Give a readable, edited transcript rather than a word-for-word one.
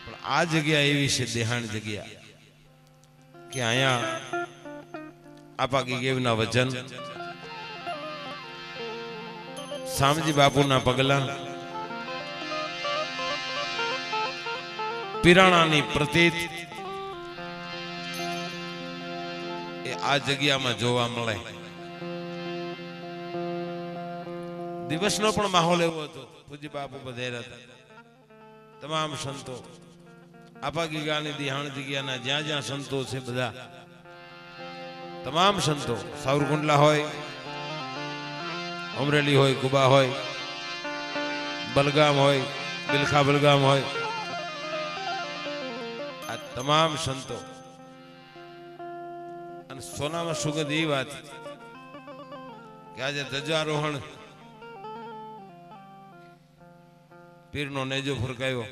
પણ આ જગ્યા એવી છે દેહાણ જગ્યા કે અહીંયા આપા ગીગેવના વચન, શામજી બાપુના પગલા, પીરાણાની પ્રતીત એ આ જગ્યામાં જોવા મળે. દિવસનો પણ માહોલ એવો હતો. પૂજ્ય બાપુ પધાર્યા હતા. તમામ સંતો આપા ગીગાની દિહાણ જગ્યાના જ્યાં જ્યાં સંતો છે બધા તમામ સંતો, સાવરકુંડલા હોય, અમરેલી હોય, કુબા હોય, બલગામ હોય, બિલખા બલગામ હોય, આ તમામ સંતો. અને સોનામાં સુગંધ એ વાત કે આજે ધ્વજારોહણ પીરનો નેજો ફરકાયો.